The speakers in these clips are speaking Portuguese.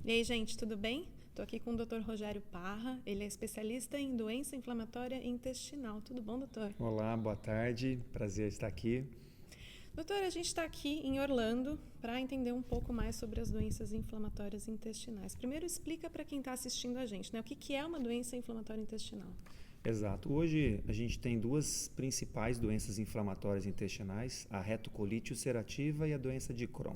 E aí, gente, tudo bem? Estou aqui com o Dr. Rogério Parra, ele é especialista em doença inflamatória intestinal. Tudo bom, doutor? Olá, boa tarde, prazer estar aqui. Doutor, a gente está aqui em Orlando para entender um pouco mais sobre as doenças inflamatórias intestinais. Primeiro, explica para quem está assistindo a gente, né? O que é uma doença inflamatória intestinal? Exato. Hoje a gente tem duas principais doenças inflamatórias intestinais, a retocolite ulcerativa e a doença de Crohn.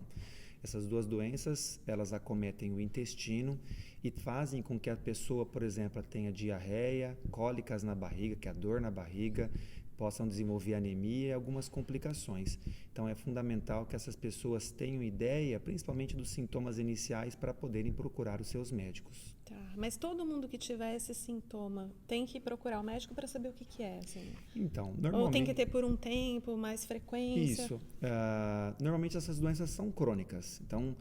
Essas duas doenças, elas acometem o intestino e fazem com que a pessoa, por exemplo, tenha diarreia, cólicas na barriga, que é a dor na barriga, possam desenvolver anemia e algumas complicações. Então é fundamental que essas pessoas tenham ideia, principalmente dos sintomas iniciais, para poderem procurar os seus médicos. Tá, mas todo mundo que tiver esse sintoma tem que procurar o médico para saber o que é, assim? Então, Ou tem que normalmente... ter por um tempo, mais frequência? Isso. Normalmente essas doenças são crônicas. Então,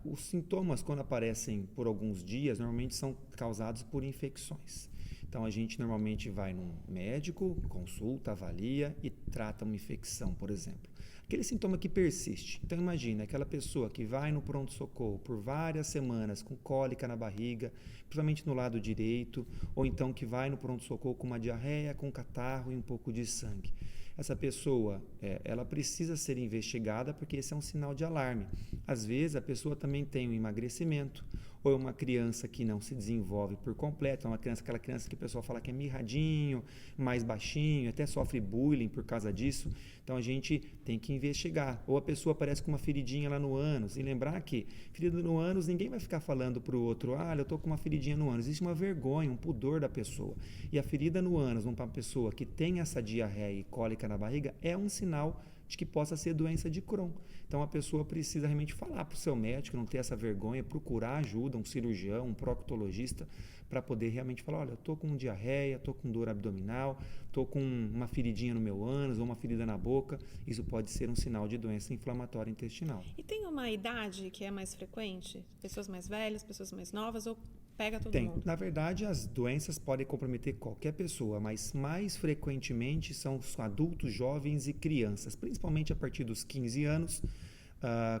os sintomas, quando aparecem por alguns dias, normalmente são causados por infecções. Então, a gente normalmente vai num médico, consulta, avalia e trata uma infecção, por exemplo. Aquele sintoma que persiste. Então, imagina aquela pessoa que vai no pronto-socorro por várias semanas com cólica na barriga, principalmente no lado direito, ou então que vai no pronto-socorro com uma diarreia, com catarro e um pouco de sangue. Essa pessoa, ela precisa ser investigada porque esse é um sinal de alarme. Às vezes, a pessoa também tem um emagrecimento, ou é uma criança que não se desenvolve por completo, é uma criança, aquela criança que o pessoal fala que é mirradinho, mais baixinho, até sofre bullying por causa disso. Então, a gente tem que investigar. Ou a pessoa aparece com uma feridinha lá no ânus, e lembrar que ferida no ânus, ninguém vai ficar falando para o outro, eu estou com uma feridinha no ânus. Existe uma vergonha, um pudor da pessoa. E a ferida no ânus, numa pessoa que tem essa diarreia e cólica na barriga, é um sinal de que possa ser doença de Crohn. Então a pessoa precisa realmente falar para o seu médico, não ter essa vergonha, procurar ajuda, um cirurgião, um proctologista, para poder realmente falar, olha, eu estou com diarreia, estou com dor abdominal, estou com uma feridinha no meu ânus ou uma ferida na boca. Isso pode ser um sinal de doença inflamatória intestinal. E tem uma idade que é mais frequente? Pessoas mais velhas, pessoas mais novas, ou pega todo Tem. mundo? Na verdade, as doenças podem comprometer qualquer pessoa, mas mais frequentemente são os adultos, jovens e crianças, principalmente a partir dos 15 anos,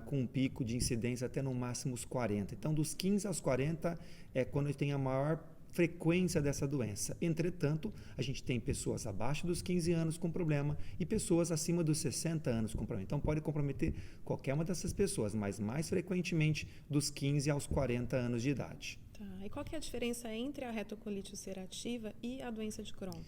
com um pico de incidência até no máximo os 40. Então, dos 15 aos 40 é quando tem a maior frequência dessa doença. Entretanto, a gente tem pessoas abaixo dos 15 anos com problema e pessoas acima dos 60 anos com problema. Então, pode comprometer qualquer uma dessas pessoas, mas mais frequentemente dos 15 aos 40 anos de idade. Tá. E qual que é a diferença entre a retocolite ulcerativa e a doença de Crohn?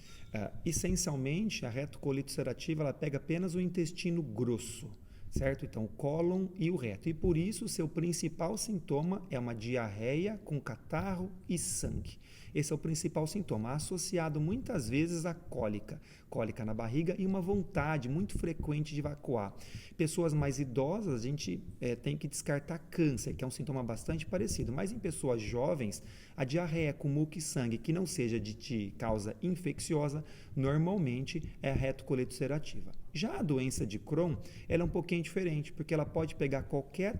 Essencialmente, a retocolite ulcerativa ela pega apenas o intestino grosso, certo? Então, o cólon e o reto. E por isso, o seu principal sintoma é uma diarreia com catarro e sangue. Esse é o principal sintoma, associado muitas vezes à cólica. Cólica na barriga e uma vontade muito frequente de evacuar. Pessoas mais idosas, a gente tem que descartar câncer, que é um sintoma bastante parecido. Mas em pessoas jovens, a diarreia com muco e sangue, que não seja de causa infecciosa, normalmente é a retocolite ulcerativa. Já a doença de Crohn, ela é um pouquinho diferente, porque ela pode pegar qualquer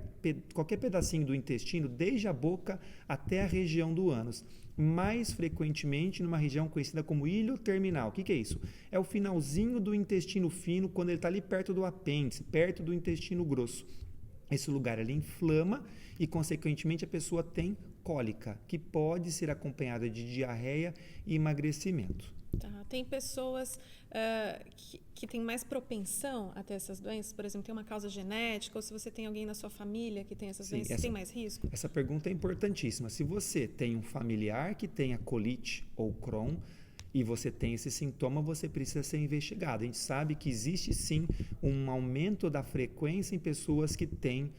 pedacinho do intestino, desde a boca até a região do ânus. Mais frequentemente numa região conhecida como ilho terminal. O que é isso? É o finalzinho do intestino fino, quando ele está ali perto do apêndice, perto do intestino grosso. Esse lugar ele inflama e, consequentemente, a pessoa tem cólica, que pode ser acompanhada de diarreia e emagrecimento. Tá. Tem pessoas que têm mais propensão a ter essas doenças? Por exemplo, tem uma causa genética? Ou se você tem alguém na sua família que tem essas doenças, tem mais risco? Essa pergunta é importantíssima. Se você tem um familiar que tenha colite ou Crohn, e você tem esse sintoma, você precisa ser investigado. A gente sabe que existe sim um aumento da frequência em pessoas que têm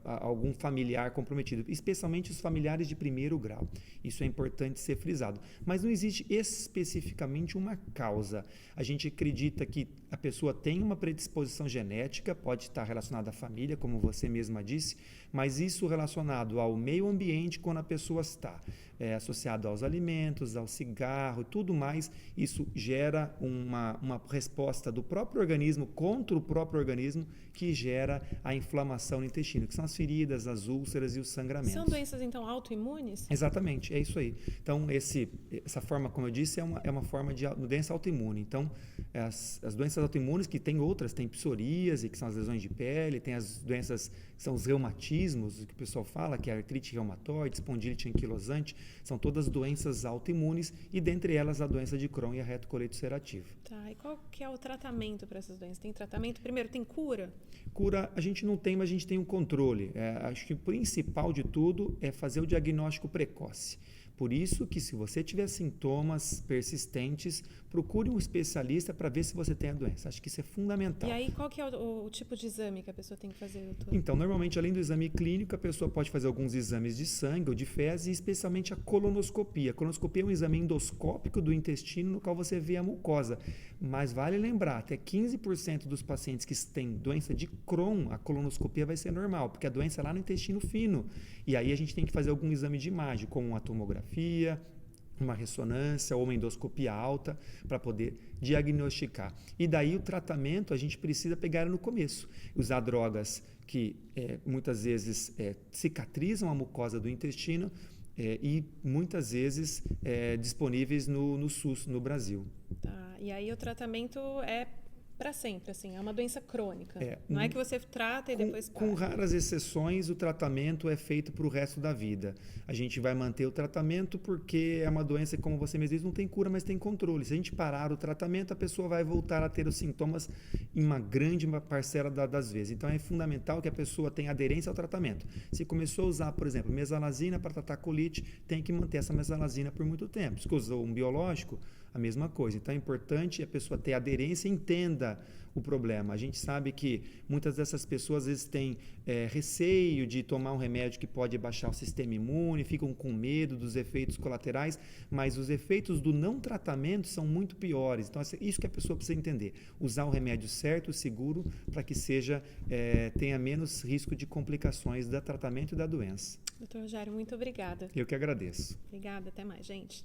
algum familiar comprometido, especialmente os familiares de primeiro grau. Isso é importante ser frisado. Mas não existe especificamente uma causa. A gente acredita que a pessoa tem uma predisposição genética, pode estar relacionada à família, como você mesma disse, mas isso relacionado ao meio ambiente quando a pessoa está associado aos alimentos, ao cigarro, tudo mais, isso gera uma resposta do próprio organismo contra o próprio organismo que gera a inflamação no intestino, que são as feridas, as úlceras e os sangramentos. São doenças, então, autoimunes? Exatamente, é isso aí. Então, essa forma, como eu disse, é uma forma de doença autoimune. Então, as doenças autoimunes, que tem outras, tem psoríase, que são as lesões de pele, tem as doenças que são os reumatismos, reumatismos, o que o pessoal fala, que é artrite reumatoide, espondilite anquilosante, são todas doenças autoimunes e dentre elas a doença de Crohn e a retocolite ulcerativa. Tá, e qual que é o tratamento para essas doenças? Tem tratamento? Primeiro, tem cura? Cura a gente não tem, mas a gente tem um controle. Acho que o principal de tudo é fazer o diagnóstico precoce. Por isso que se você tiver sintomas persistentes, procure um especialista para ver se você tem a doença. Acho que isso é fundamental. E aí, qual que é o tipo de exame que a pessoa tem que fazer, doutor? Então, normalmente, além do exame clínico, a pessoa pode fazer alguns exames de sangue ou de fezes, e especialmente a colonoscopia. A colonoscopia é um exame endoscópico do intestino no qual você vê a mucosa. Mas vale lembrar, até 15% dos pacientes que têm doença de Crohn, a colonoscopia vai ser normal, porque a doença é lá no intestino fino. E aí a gente tem que fazer algum exame de imagem, como uma tomografia, uma ressonância ou uma endoscopia alta para poder diagnosticar. E daí o tratamento a gente precisa pegar no começo. Usar drogas que muitas vezes cicatrizam a mucosa do intestino e muitas vezes disponíveis no SUS no Brasil. Tá, e aí o tratamento é para sempre, assim, é uma doença crônica. Não é que você trata e depois para. Com raras exceções, o tratamento é feito para o resto da vida. A gente vai manter o tratamento porque é uma doença que, como você mesmo diz, não tem cura, mas tem controle. Se a gente parar o tratamento, a pessoa vai voltar a ter os sintomas em uma grande parcela das vezes. Então, é fundamental que a pessoa tenha aderência ao tratamento. Se começou a usar, por exemplo, mesalazina para tratar colite, tem que manter essa mesalazina por muito tempo. Se usou um biológico, a mesma coisa. Então, é importante a pessoa ter aderência e entenda o problema. A gente sabe que muitas dessas pessoas, às vezes, têm receio de tomar um remédio que pode baixar o sistema imune, ficam com medo dos efeitos colaterais, mas os efeitos do não tratamento são muito piores. Então, isso que a pessoa precisa entender. Usar o remédio certo, seguro, para que tenha menos risco de complicações do tratamento e da doença. Doutor Rogério, muito obrigada. Eu que agradeço. Obrigada, até mais, gente.